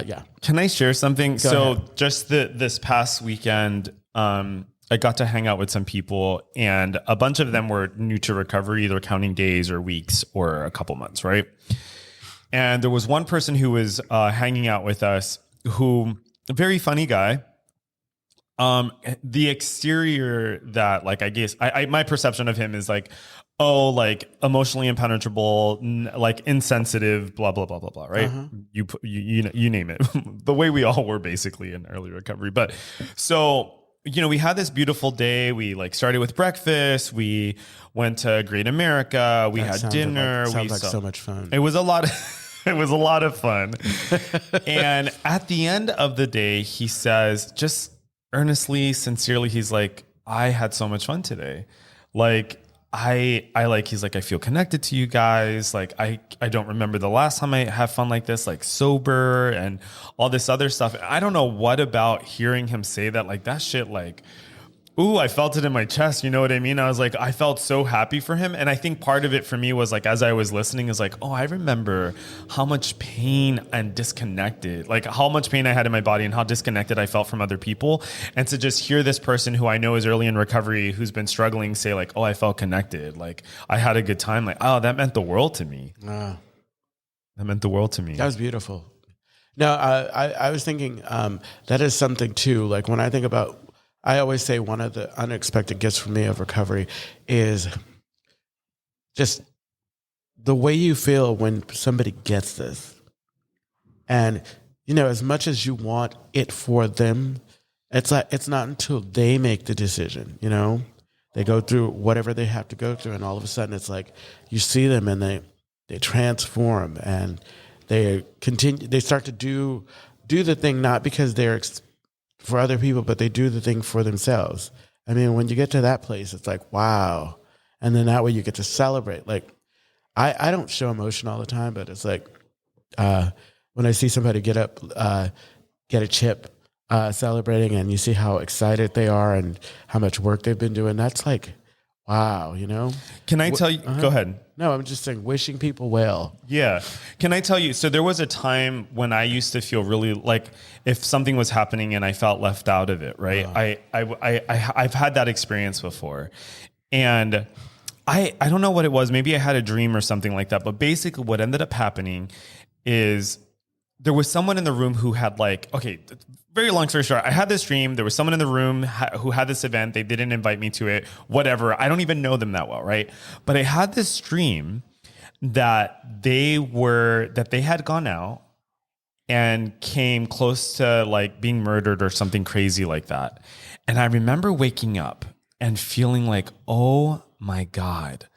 yeah. Can I share something? Go ahead. Just this past weekend, I got to hang out with some people, and a bunch of them were new to recovery, either counting days or weeks or a couple months, right? And there was one person who was hanging out with us, who, a very funny guy. The exterior that, like, I guess my perception of him is like, oh, like emotionally impenetrable, like insensitive, blah blah blah blah blah, right? You name it. The way we all were basically in early recovery. But so, we had this beautiful day. We like started with breakfast. We went to Great America. We had dinner. Sounds like so much fun. It was a lot. It was a lot of fun. And at the end of the day, he says, just earnestly, sincerely, he's like, I had so much fun today. Like, he's like, I feel connected to you guys. Like, I don't remember the last time I had fun like this, like sober and all this other stuff. I don't know what about hearing him say that, like that shit, like, ooh, I felt it in my chest. You know what I mean? I was like, I felt so happy for him. And I think part of it for me was like, as I was listening, is like, oh, I remember how much pain and disconnected, like how much pain I had in my body and how disconnected I felt from other people. And to just hear this person who I know is early in recovery, who's been struggling, say like, oh, I felt connected. Like I had a good time. Like, oh, that meant the world to me. That meant the world to me. That was beautiful. No, I was thinking that is something too. Like when I think about, I always say one of the unexpected gifts for me of recovery is just the way you feel when somebody gets this. And, as much as you want it for them, it's not until they make the decision, They go through whatever they have to go through, and all of a sudden it's like you see them and they transform and they start to do the thing not because they're for other people, but they do the thing for themselves. I mean, when you get to that place, it's like, wow. And then that way you get to celebrate. Like, I don't show emotion all the time, but it's like when I see somebody get up, get a chip celebrating, and you see how excited they are and how much work they've been doing, that's like, wow, Can I tell you? Go ahead. No, I'm just saying, wishing people well. Yeah. Can I tell you? So there was a time when I used to feel really like if something was happening and I felt left out of it, right? I've had that experience before. And I don't know what it was. Maybe I had a dream or something like that. But basically what ended up happening is there was someone in the room who had very long story short, I had this dream. There was someone in the room who had this event. They didn't invite me to it, whatever. I don't even know them that well, right? But I had this dream that they had gone out and came close to like being murdered or something crazy like that. And I remember waking up and feeling like, oh my God.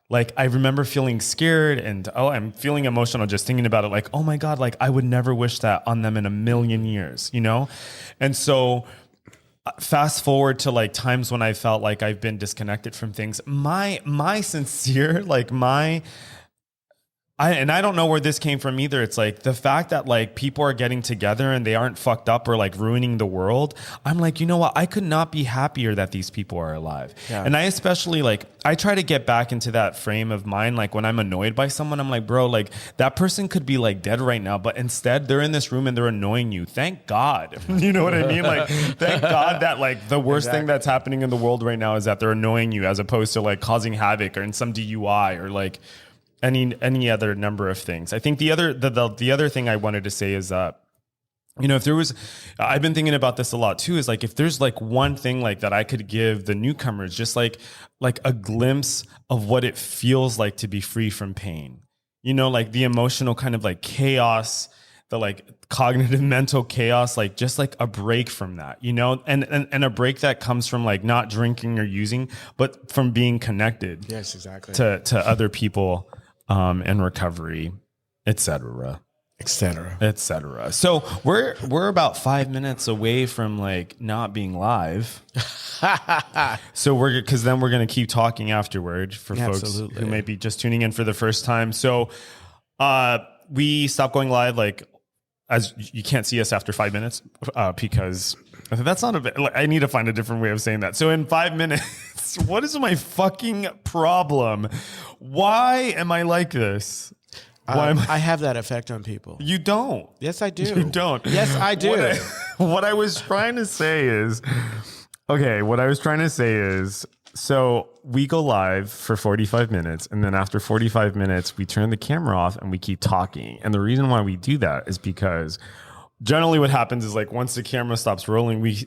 Like, I remember feeling scared and, I'm feeling emotional just thinking about it. Like, oh my God, like I would never wish that on them in a million years, And so fast forward to like times when I felt like I've been disconnected from things. My sincere, like I don't know where this came from either. It's like the fact that like people are getting together and they aren't fucked up or like ruining the world. I'm like, you know what? I could not be happier that these people are alive. Yeah. And I especially I try to get back into that frame of mind. Like when I'm annoyed by someone, I'm like, bro, like that person could be like dead right now, but instead they're in this room and they're annoying you. Thank God. You know what I mean? Like, thank God that like the worst thing that's happening in the world right now is that they're annoying you as opposed to like causing havoc or in some DUI or like any other number of things. I think the other thing I wanted to say is that, if there was, I've been thinking about this a lot too, is like, if there's like one thing like that I could give the newcomers, just like a glimpse of what it feels like to be free from pain, like the emotional kind of like chaos, the like cognitive mental chaos, like just like a break from that, and a break that comes from like not drinking or using, but from being connected. Yes, exactly. To other people. and recovery, etc. etc. etc. So we're about 5 minutes away from like not being live. So because then we're gonna keep talking afterward for folks who might be just tuning in for the first time. So we stopped going live, like, as you can't see us after 5 minutes because that's not a bit. Like, I need to find a different way of saying that. So in 5 minutes, what is my fucking problem? Why am I like this? I have that effect on people. You don't. Yes, I do. You don't. Yes, I do. What I was trying to say is, so we go live for 45 minutes, and then after 45 minutes, we turn the camera off and we keep talking. And the reason why we do that is because generally what happens is, like, once the camera stops rolling, we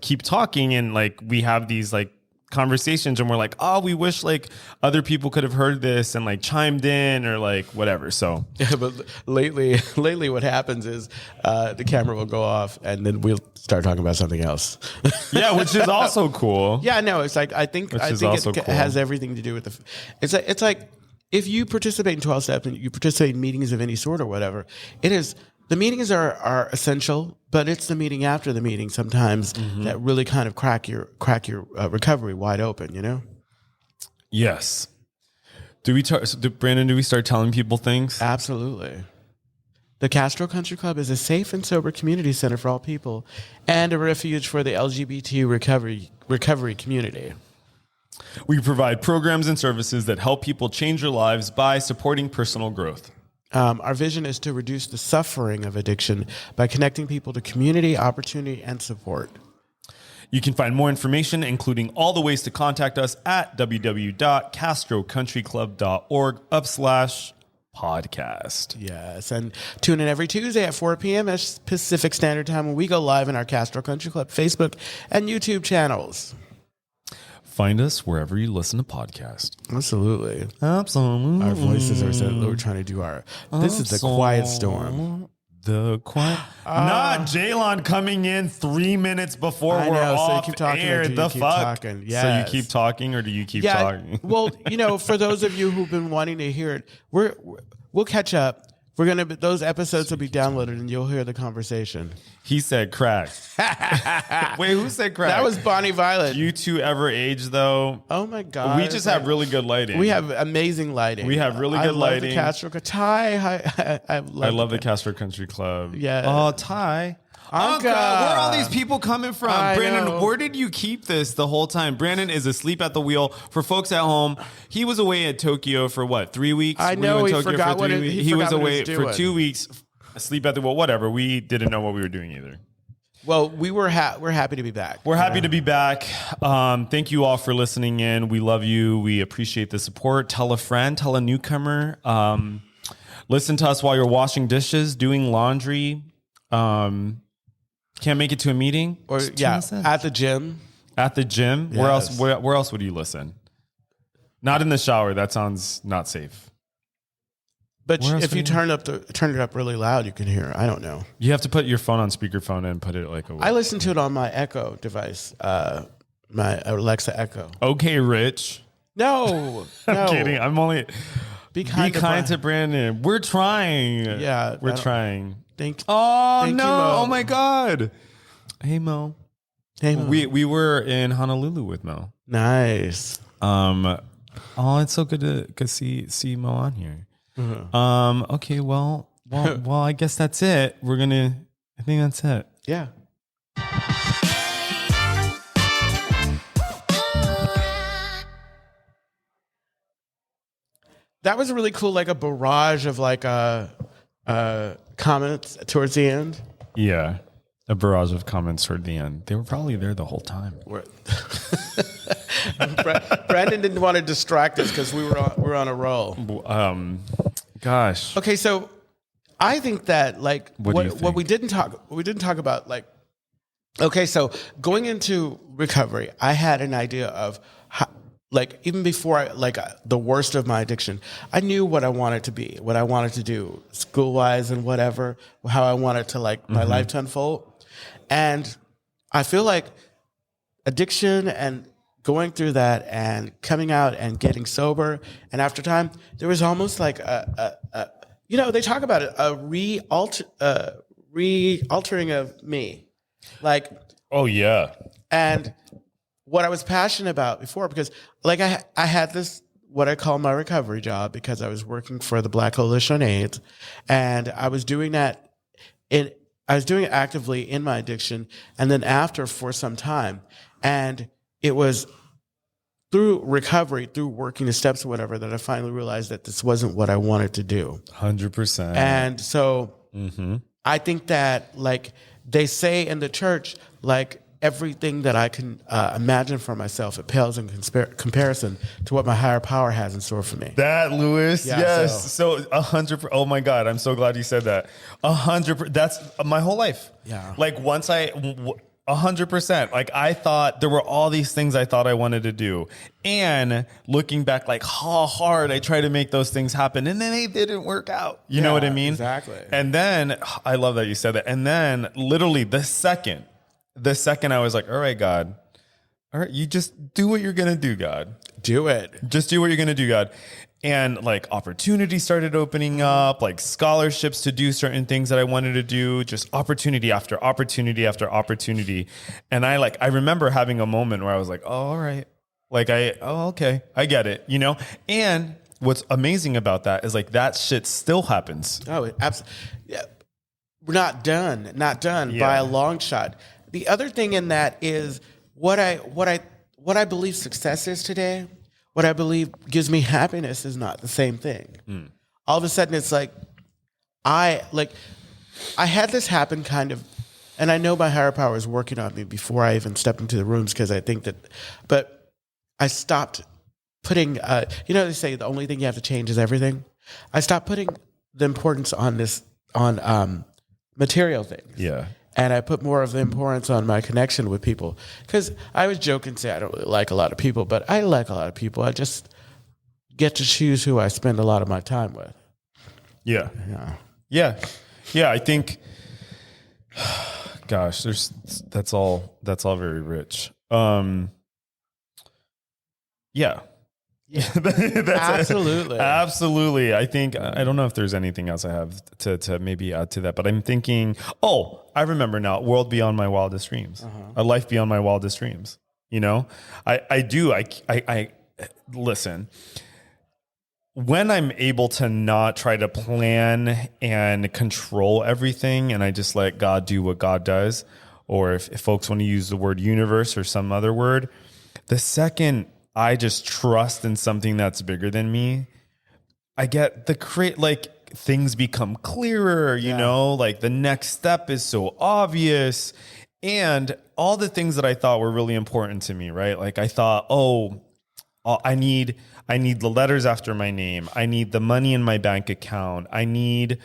keep talking, and like we have these like conversations, and we're like, oh, we wish like other people could have heard this and like chimed in or like whatever. So yeah, but lately what happens is the camera will go off and then we'll start talking about something else. Yeah, which is also cool. Yeah, no, it's like I think it has everything to do with it's like if you participate in 12 steps and you participate in meetings of any sort or whatever, the meetings are essential, but it's the meeting after the meeting sometimes that really kind of crack your recovery wide open, you know? Yes. Brandon, do we start telling people things? Absolutely. The Castro Country Club is a safe and sober community center for all people and a refuge for the LGBT recovery community. We provide programs and services that help people change their lives by supporting personal growth. Our vision is to reduce the suffering of addiction by connecting people to community, opportunity, and support. You can find more information, including all the ways to contact us, at www.castrocountryclub.org/podcast. Yes, and tune in every Tuesday at 4 p.m. Pacific Standard Time when we go live in our Castro Country Club Facebook and YouTube channels. Find us wherever you listen to podcasts. Absolutely. Absolutely. Our voices are set. We're trying to do this is the quiet storm. The quiet. Not Jaylon coming in 3 minutes before we're off so you keep talking air. the fuck? Yes. So you keep talking, or do you keep talking? Well, for those of you who've been wanting to hear it, we'll catch up. Those episodes will be downloaded and you'll hear the conversation. He said crack. Wait, who said crack? That was Bonnie Violet. You two ever age though? Oh my God. We just have really good lighting. We have amazing lighting. We have really good lighting. The Castro I love the Castro Country Club. Yeah. Oh, Ty. Anka, where are all these people coming from? Brandon, where did you keep this the whole time? Brandon is asleep at the wheel. For folks at home, he was away at Tokyo for what, 3 weeks? I know, he forgot what he was away for 2 weeks, asleep at the wheel, whatever. We didn't know what we were doing either. Well, we're happy to be back. We're happy to be back. Thank you all for listening in. We love you. We appreciate the support. Tell a friend, tell a newcomer. Listen to us while you're washing dishes, doing laundry. Can't make it to a meeting? Or at the gym. At the gym? Yes. Where else would you listen? Not in the shower. That sounds not safe. But if you turn it up really loud, you can hear it. I don't know. You have to put your phone on speakerphone and put it like a... I listen to it on my Echo device, my Alexa Echo. Okay, Rich. No. I'm kidding. I'm only... Be kind to Brandon. We're trying. Yeah. We're trying. Thank you, Mo. Oh my God. Hey Mo. We were in Honolulu with Mo. Nice. It's so good to see Mo on here. Mm-hmm. Okay, well, I guess that's it. I think that's it. Yeah. That was really cool, like a barrage of comments towards the end. Yeah, a barrage of comments toward the end. They were probably there the whole time. Brandon didn't want to distract us because we were on a roll. Gosh. Okay, so I think that what we didn't talk about, like, okay, so going into recovery, I had an idea of how, like, even before the worst of my addiction, I knew what I wanted to be, what I wanted to do, school-wise and whatever, how I wanted to my life to unfold. And I feel like addiction and going through that and coming out and getting sober, and after time, there was almost like they talk about it, a re-altering of me. Like, oh yeah. and what I was passionate about before, because like I had this, what I call my recovery job, because I was working for the Black Coalition on AIDS, and I was doing that I was doing it actively in my addiction, and then after for some time. And it was through recovery, through working the steps or whatever, that I finally realized that this wasn't what I wanted to do. 100%. And so I think that, like they say in the church, like everything that I can imagine for myself, it pales in comparison to what my higher power has in store for me. That, Louis, Yeah, yes. So 100%. Oh my God, I'm so glad you said that. 100%. That's my whole life. Yeah. Like once 100%. Like I thought there were all these things I thought I wanted to do. And looking back, like how hard I tried to make those things happen, and then they didn't work out. You know what I mean? Exactly. And then I love that you said that. And then literally the second I was like, all right, God, all right, you just do what you're going to do, God. Do it. Just do what you're going to do, God. And like opportunities started opening up, like scholarships to do certain things that I wanted to do, just opportunity after opportunity after opportunity. And I remember having a moment where I was like, oh, all right. Like okay, I get it, you know? And what's amazing about that is like that shit still happens. Oh, absolutely. Yeah. We're not done by a long shot. The other thing in that is what I believe success is today, what I believe gives me happiness is not the same thing. All of a sudden it's like I had this happen kind of, and I know my higher power is working on me before I even step into the rooms, because I think that, but I stopped putting, they say the only thing you have to change is everything. I stopped putting the importance on material things. Yeah. And I put more of the importance on my connection with people. Because I was joking and say I don't really like a lot of people, but I like a lot of people. I just get to choose who I spend a lot of my time with. Yeah. Yeah. Yeah. Yeah. I think, gosh, that's all very rich. Yeah. Absolutely. Absolutely. I think, I don't know if there's anything else I have to maybe add to that, but I'm thinking, I remember now, world beyond my wildest dreams, a life beyond my wildest dreams. You know, I listen, when I'm able to not try to plan and control everything, and I just let God do what God does, or if folks want to use the word universe or some other word, the second I just trust in something that's bigger than me, I get things become clearer, you know, like the next step is so obvious, and all the things that I thought were really important to me, right? Like I thought, I need the letters after my name. I need the money in my bank account. I need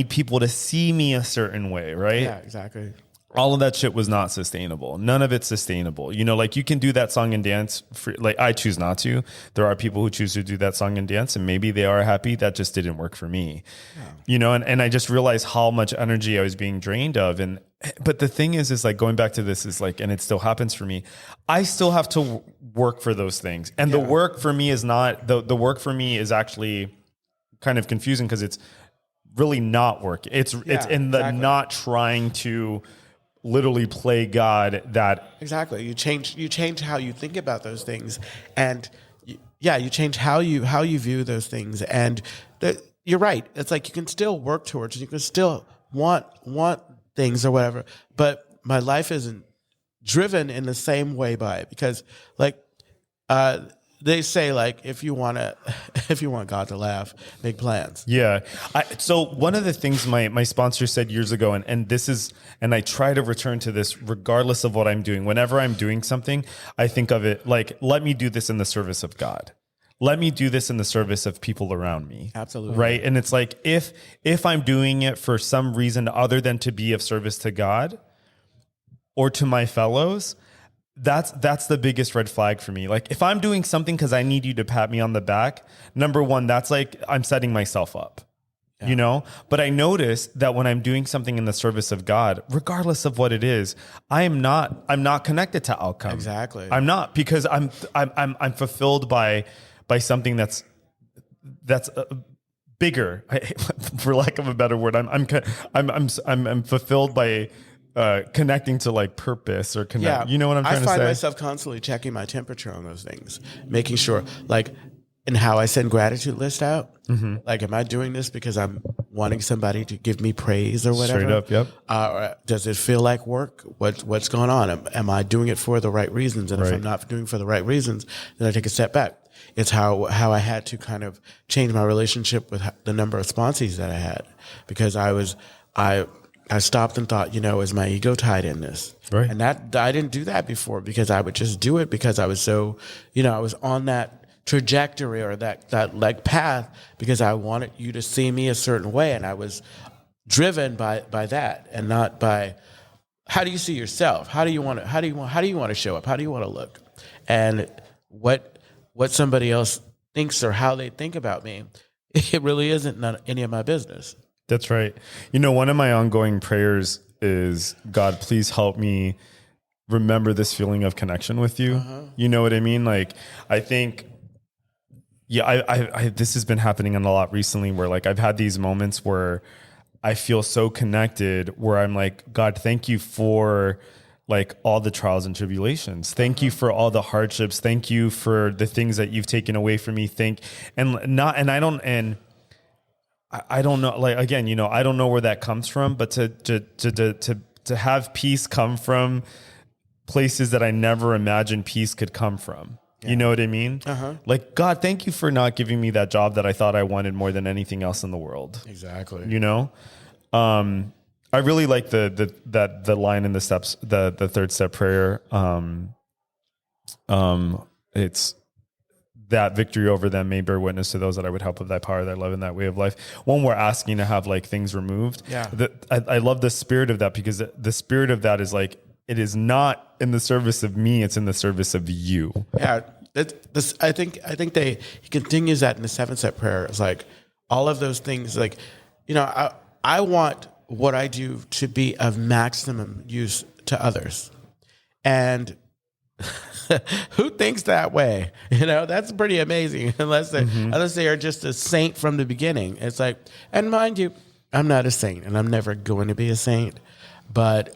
people to see me a certain way, right? Yeah, exactly. All of that shit was not sustainable. None of it's sustainable. You know, like you can do that song and dance. Like I choose not to. There are people who choose to do that song and dance, and maybe they are happy. That just didn't work for me. Yeah. You know, and I just realized how much energy I was being drained of. But the thing is like going back to this is like, and it still happens for me. I still have to work for those things. And the work for me is not, the work for me is actually kind of confusing, because it's really not work. It's in the not trying to literally play God. That exactly. You change how you think about those things, and you change how you view those things. And you're right. It's like you can still work towards it. You can still want things or whatever, but my life isn't driven in the same way by it, because they say, like, if you want God to laugh, make plans. Yeah. So one of the things my sponsor said years ago, and this is, and I try to return to this regardless of what I'm doing. Whenever I'm doing something, I think of it like, let me do this in the service of God. Let me do this in the service of people around me. Absolutely. Right. And it's like, if I'm doing it for some reason other than to be of service to God or to my fellows, that's the biggest red flag for me. Like if I'm doing something because I need you to pat me on the back, number one, that's like I'm setting myself up. you know, but I notice that when I'm doing something in the service of God, regardless of what it is, I'm not connected to outcome. Exactly. I'm not, because I'm fulfilled by something that's bigger, for lack of a better word. I'm fulfilled by connecting to like purpose or connect. Yeah. You know what I'm trying to say? I find myself constantly checking my temperature on those things, making sure, like, in how I send gratitude list out. Like, am I doing this because I'm wanting somebody to give me praise or whatever? Straight up, yep. Or does it feel like work? What's going on? Am I doing it for the right reasons? And if I'm not doing it for the right reasons, then I take a step back. It's how I had to kind of change my relationship with the number of sponsees that I had, because I stopped and thought, is my ego tied in this? Right. And that I didn't do that before, because I would just do it because I was so, I was on that trajectory or that like path, because I wanted you to see me a certain way, and I was driven by that, and not by how do you see yourself? How do you want to show up? How do you want to look? And what somebody else thinks or how they think about me, it really isn't any of my business. That's right. One of my ongoing prayers is, God, please help me remember this feeling of connection with you. You know what I mean? Like, I think, I this has been happening a lot recently, where like I've had these moments where I feel so connected, where I'm like, God, thank you for like all the trials and tribulations. Thank you for all the hardships. Thank you for the things that you've taken away from me. I don't know, like, again, I don't know where that comes from, but to have peace come from places that I never imagined peace could come from. You know what I mean? Like, God, thank you for not giving me that job that I thought I wanted more than anything else in the world. Exactly. I really like the line in the steps, the third step prayer. It's that victory over them may bear witness to those that I would help with thy power, thy love, and that way of life. When we're asking to have like things removed, I love the spirit of that, because the spirit of that is like, it is not in the service of me; it's in the service of you. Yeah, I think he continues that in the 7-step prayer. It's like all of those things. Like, I want what I do to be of maximum use to others, and who thinks that way? That's pretty amazing. Unless they are just a saint from the beginning. It's like, and mind you, I'm not a saint, and I'm never going to be a saint, but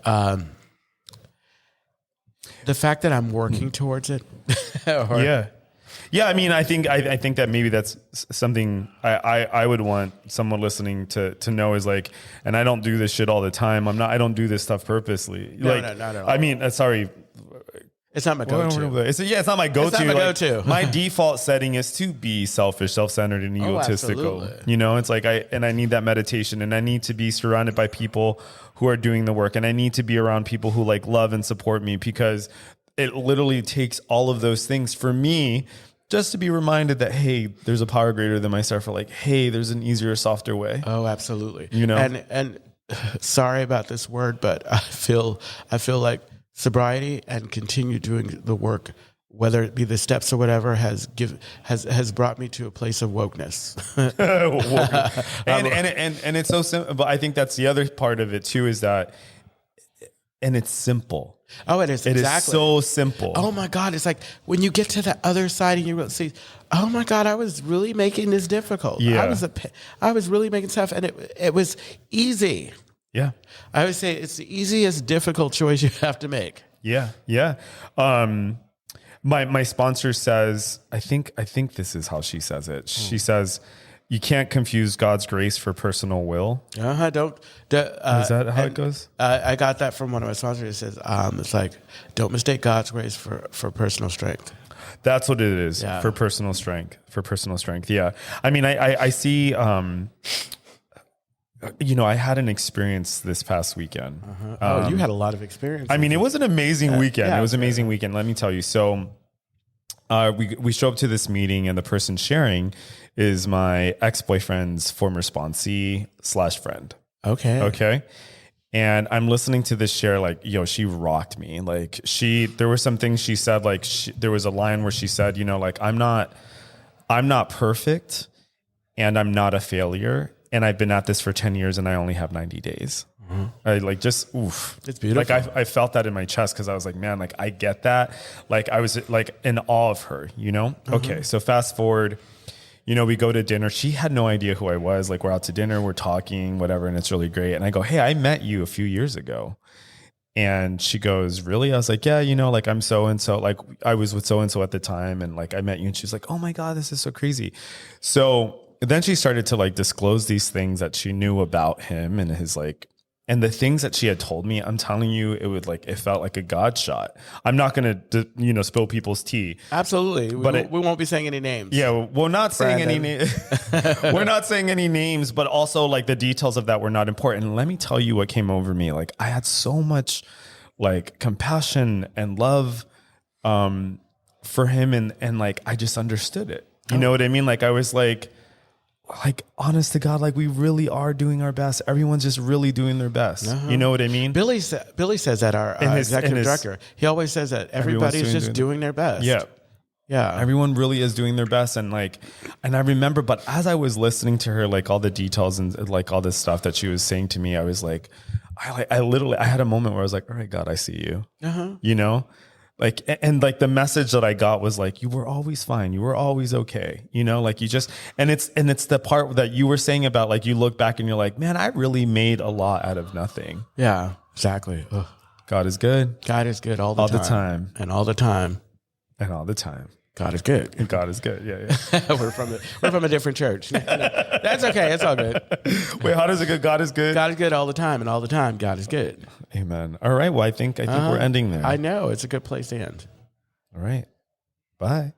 the fact that I'm working towards it. I mean, I think that maybe that's something I would want someone listening to know, is like, and I don't do this shit all the time. I don't do this stuff purposely. No, not at all. I mean, sorry. It's not my go-to. It's not my go-to. It's not my go-to. My default setting is to be selfish, self-centered, and egotistical. Absolutely. It's like I need that meditation, and I need to be surrounded by people who are doing the work, and I need to be around people who like love and support me, because it literally takes all of those things for me just to be reminded that, hey, there's a power greater than myself, or like, hey, there's an easier, softer way. Oh, absolutely. And sorry about this word, but I feel like sobriety and continue doing the work, whether it be the steps or whatever, has brought me to a place of wokeness. and it's so simple. But I think that's the other part of it too, is that, and it's simple. Oh, it is. It exactly. is so simple. Oh my God. It's like when you get to the other side and you really see, oh my God, I was really making this difficult. Yeah. I was really making stuff, and it was easy. Yeah. I would say it's the easiest difficult choice you have to make. Yeah. Yeah. My sponsor says, I think this is how she says it. She says, you can't confuse God's grace for personal will. Is that how it goes? I got that from one of my sponsors. It says, it's like, don't mistake God's grace for personal strength. That's what it is. Yeah. For personal strength. Yeah. I mean, I see, I had an experience this past weekend. You had a lot of experience. I mean, it was an amazing weekend. Yeah, it was an amazing weekend. Let me tell you. So, we show up to this meeting, and the person sharing is my ex-boyfriend's former sponsee / friend. Okay. And I'm listening to this share, like, she rocked me. Like, there were some things she said, like, there was a line where she said, like, I'm not perfect, and I'm not a failure. and I've been at this for 10 years and I only have 90 days. I like just, oof. It's beautiful. Like I felt that in my chest because I was like, man, like I get that. Like I was like in awe of her, you know? Okay. So fast forward, you know, we go to dinner. She had no idea who I was. Like we're out to dinner, we're talking, whatever. And it's really great. And I go, hey, I met you a few years ago. And she goes, really? I was like, yeah, you know, like I'm so-and-so, like I was with so-and-so at the time. And like, I met you. And she's like, oh my God, this is so crazy. So then she started to like disclose these things that she knew about him and his like, and the things that she had told me, I'm telling you, it felt like a God shot. I'm not going to, you know, spill people's tea. Absolutely. But we won't be saying any names. Yeah. We're not saying any names. We're not saying any names, but also like the details of that were not important. And let me tell you what came over me. Like I had so much like compassion and love, for him. And like, I just understood it. You know what I mean? Like I was like, honest to God, like we really are doing our best. Everyone's just really doing their best. You know what I mean? Billy says that, our executive director. He always says that everybody's just doing their best. Yeah. Yeah. Everyone really is doing their best. And like, and I remember, but as I was listening to her, like all the details and like all this stuff that she was saying to me, I was like, I literally had a moment where I was like, all right, God, I see you, you know? Like, and like the message that I got was like, you were always fine. You were always okay. You know, like you just, and it's the part that you were saying about like, you look back and you're like, man, I really made a lot out of nothing. Yeah, exactly. Ugh. God is good. God is good all the time. And all the time. And all the time. God is good. And God is good. Yeah. we're from a different church. No, that's okay. It's all good. Wait, how does it go? God is good. God is good all the time, and all the time, God is good. Amen. All right. Well, I think we're ending there. I know it's a good place to end. All right. Bye.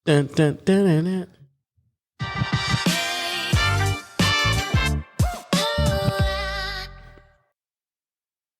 Dun, dun, dun, dun, dun.